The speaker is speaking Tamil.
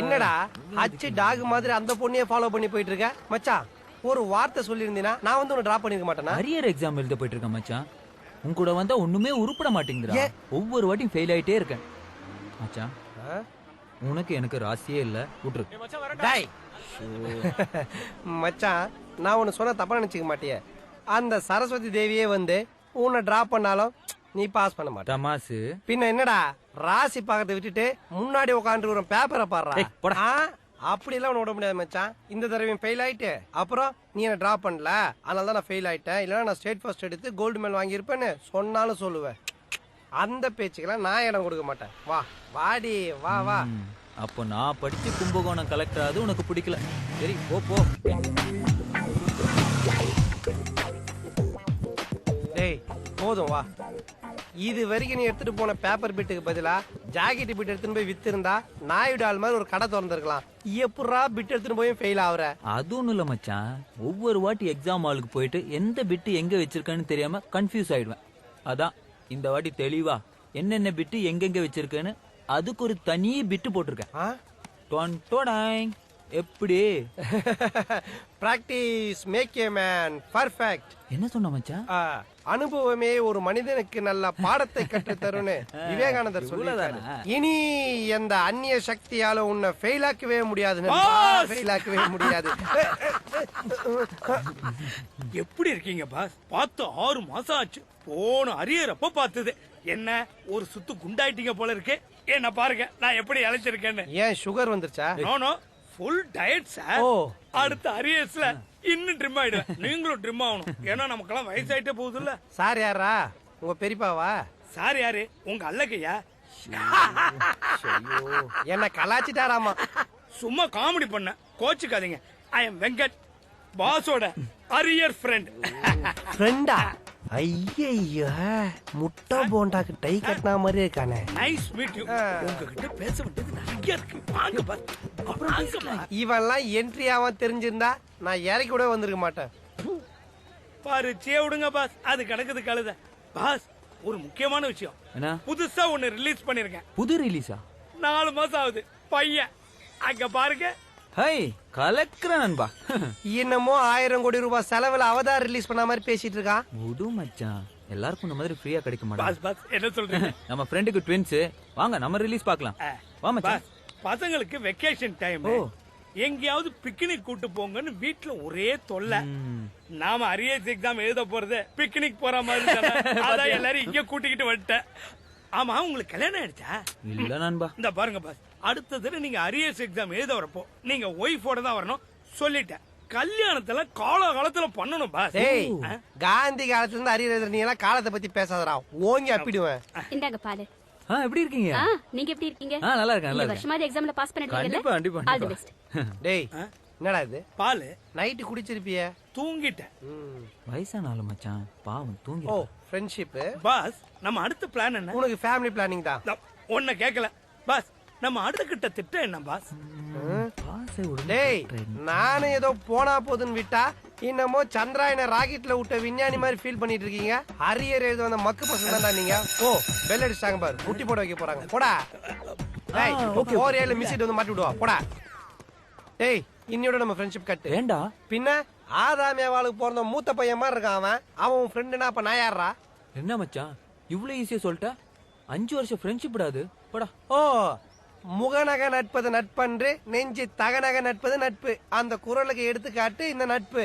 என்னடா அச்சு டாக் மாதிரி அந்த பொண்ணையே ஃபாலோ பண்ணி போயிட்டு இருக்க மச்சான்? ஒரு வார்த்தை சொல்லியிருந்தீனா நான் வந்து உன்னை டிராப் பண்ணிருக்க மாட்டேனா? அரியர் எக்ஸாம் எழுத போயிட்டு இருக்கேன் மச்சான். உன் கூட வந்தா ஒண்ணுமே உருப்பட மாட்டேங்குதுடா. ஒவ்வொரு வாட்டியும் ஃபெயில் ஆயிட்டே இருக்கேன் மச்சான். உனக்கு எனக்கு ராசியே இல்ல, விட்டுரு. டேய் மச்சான், நான் உன்னை சொன்ன தப்பா நினைச்சுக்க மாட்டியே. அந்த சரஸ்வதி தேவியே வந்து உன்னை டிராப் பண்ணாலும் நீ பாஸ் பண்ண மாட்ட. தமாசு பின்ன என்னடா ராசி பாக்கத்தை விட்டுட்டு முன்னாடி உட்காந்து ஒரு பேப்பரை பாடுறா. அப்படி எல்லாம் விட முடியாது மச்சான். இந்த தடவையும் ஃபெயில் ஆயிட்டு அப்புறம் நீ என்ன டிராப் பண்ணல, அதனால தான் நான் ஃபெயில் ஆயிட்டேன், இல்லைன்னா நான் ஸ்டேட் ஃபர்ஸ்ட் எடுத்து கோல்டு மெடல் வாங்கியிருப்பேன்னு சொன்னாலும் சொல்லுவேன். அந்த பேச்சுக்கெல்லாம் நான் இடம் கொடுக்க மாட்டேன். வா வாடி வா வா. அப்போ நான் படிச்சு கும்பகோணம் கலெக்டர் ஆகுது உனக்கு பிடிக்கல. சரி போ போ. டேய் போதும் வா. இது வரைக்கும் நீ எடுத்துட்டு போன பேப்பர் பிட்டுக்கு பதிலா ஜாக்கெட் பிட் எடுத்துட்டு போய் வித்து இருந்தா நாயுடு ஆள் மாதிரி ஒரு கடை திறந்திருக்கலாம். எப்படா பிட் எடுத்துட்டு போய் ஃபெயில் ஆகுற? அது ஒண்ணும் இல்ல மச்சான். ஒவ்வொரு வாட்டி எக்ஸாம் ஹாலுக்கு போயிட்டு எந்த பிட்டு எங்க வச்சிருக்கேன்னு தெரியாம கன்ஃபியூஸ் ஆயிடுவேன். அதான் இந்த வாட்டி தெளிவா என்னென்ன பிட்டு எங்கெங்க வச்சிருக்கேன்னு அதுக்கு ஒரு தனி பிட்டு போட்டிருக்கேன். எப்படி? Practice make a man perfect. என்ன சொன்ன மச்சான்? அனுபவமே ஒரு மனிதனுக்கு நல்ல பாடத்தை கற்று தரும்னு விவேகானந்தர் சொல்லிட்டாரு. இனி எந்த அந்நிய சக்தியால உன்னை ஃபெயில் ஆக்கவே முடியாது. எப்படி இருக்கீங்க பாஸ்? பார்த்து 6 மாசம் ஆச்சு. போன அரியறப்ப பார்த்தது என்ன ஒரு சுத்து குண்டாயிட்டீங்க போல இருக்கு. என்ன பாருங்க நான் எப்படி இழைச்சிருக்கேன்னு. ஏன் சுகர் வந்துருச்சா? No full diet sir. அடுத்த அரியர்ஸ்ல இன்னும் ட்ரிம் ஆயிடுவேன். நீங்களும் ட்ரிம் ஆகணும். ஏன்னா நமக்கெல்லாம் வயசாயிட்டே போகுது இல்ல. சார் யாரா? உங்க பெரியப்பாவா? சார் யாரு? உங்க அல்லக்கையா? என்ன கலாச்சிட்டாராமா? சும்மா காமெடி பண்ண, கோச்சுக்காதீங்க. ஐ எம் வெங்கட், பாஸோட அரியர் ஃப்ரெண்ட். ஃப்ரெண்டா? ஐயய்யா, முட்டை போண்டாக்கு டை கட்டினா மாதிரி இருக்கானே. Nice meet you. உங்ககிட்ட பேச வேண்டியது நிறைய இருக்கு. வாங்க பாஸ். இவெல்லாம் என்ட்ரி ஆவான் தெரிஞ்சிருந்தா நான் இறக்கி கூட வந்திருக்க மாட்டேன். பாருச்சே விடுங்க பாஸ், அது கிடக்குது கழுத. பாஸ் ஒரு முக்கியமான விஷயம். என்ன? புதுசா ஒன்னு ரிலீஸ் பண்ணிருக்கேன். புது ரிலீஸா? 4 மாசம் ஆகுது. பையன் அங்க பாருங்க. ஹை கலெக்டர் நண்பா. என்னமோ 1000 கோடி ரூபாய் செலவுல அவதார் ரிலீஸ் பண்ண மாதிரி பேசிட்டு இருக்கான். முடு மச்சான், எல்லாருக்கும் இந்த மாதிரி ஃப்ரீயா கிடைக்க மாட்டாங்க. பாஸ் பாஸ் என்ன சொல்றீங்க? நம்ம ஃப்ரெண்டுக்கு ட்வின்ஸ். வாங்க நம்ம ரிலீஸ் பார்க்கலாம். வா மச்சான். பசங்களுக்கு வெக்கேஷன் டைம், எங்கேயாவது பிக்னிக் கூட்டு போங்கன்னு வீட்டுல ஒரே தொல்லை. நாம அரியர்ஸ் எக்ஸாம் எழுத போறது பிக்னிக் போற மாதிரி தானே. அதான் எல்லாரும் இங்க கூட்டிக்கிட்டு வந்துட்டேன். ஆமா உங்களுக்கு கல்யாணம் ஆயிடுச்சா? இல்ல நண்பா. இந்த பாருங்க பாஸ், அடுத்த தடவை நீங்க அரியர்ஸ் எக்ஸாம் எழுத வரப்போ நீங்க ஒய்ஃபோட தான் வரணும் சொல்லிட்டேன். கல்யாணத்துல காலத்துல பண்ணணும் பாஸ். காந்தி காலத்துல இருந்து அரியர் நீ எல்லாம் காலத்தை பத்தி பேசாதடா, ஓங்கி அப்பிடுவேன். இந்தாங்க பாரு. எப்படி இருக்கீங்க? நீங்க எப்படி இருக்கீங்க? நல்லா இருக்கேன். இந்த வருஷமாவது எக்ஸாம்ல பாஸ் பண்ணிட்டீங்கல்ல? கண்டிப்பா. All the best. டேய் என்னடா இது? பால் நைட் குடிச்சிருப்பியே? தூங்கிட்டேன். வயசான ஆளு மச்சான், பாவம் தூங்கி. ஓ ஃப்ரெண்ட்ஷிப். பாஸ் நம்ம அடுத்த பிளான் என்ன? உனக்கு ஃபேமிலி பிளானிங் தான். ஒன்ன கேட்கல பாஸ். நம்ம அடுத்த கிட்ட திட்டம் என்ன பாஸ்? டேய் நானும் ஏதோ போனா போதுன்னு விட்டா இன்னமோ சந்திராயன ராக்கெட்ல விட்ட விஞ்ஞானி மாதிரி ஃபீல் பண்ணிட்டு இருக்கீங்க. அரியர் எழுத வந்த மக்கு பசங்க தான் நீங்க. ஓ பெல் அடிச்சாங்க பாரு, முட்டி போட வைக்க போறாங்க. போடா. டேய் 4 மிஸ்ஸிட் வந்து மாட்டி விடுவா. போடா. டேய் இன்னையோட நம்ம ஃப்ரெண்ட்ஷிப் கட். ஏண்டா? பின்ன ஆதாமியாவாளுக்கு பிறந்த மூத்த பையன் மாதிரி இருக்கான் அவன் உன் ஃப்ரெண்டுனா அப்ப நான் யாரா? என்ன மச்சான் இவ்வளவு ஈஸியா சொல்லிட்ட? 5 வருஷம் ஃப்ரெண்ட்ஷிப் விடாது. போடா. ஓ முகநக நட்பது நட்பன்று, நெஞ்சு தகநக நட்பது நட்பு. அந்த குரலுக்கு எடுத்துக்காட்டு இந்த நட்பு.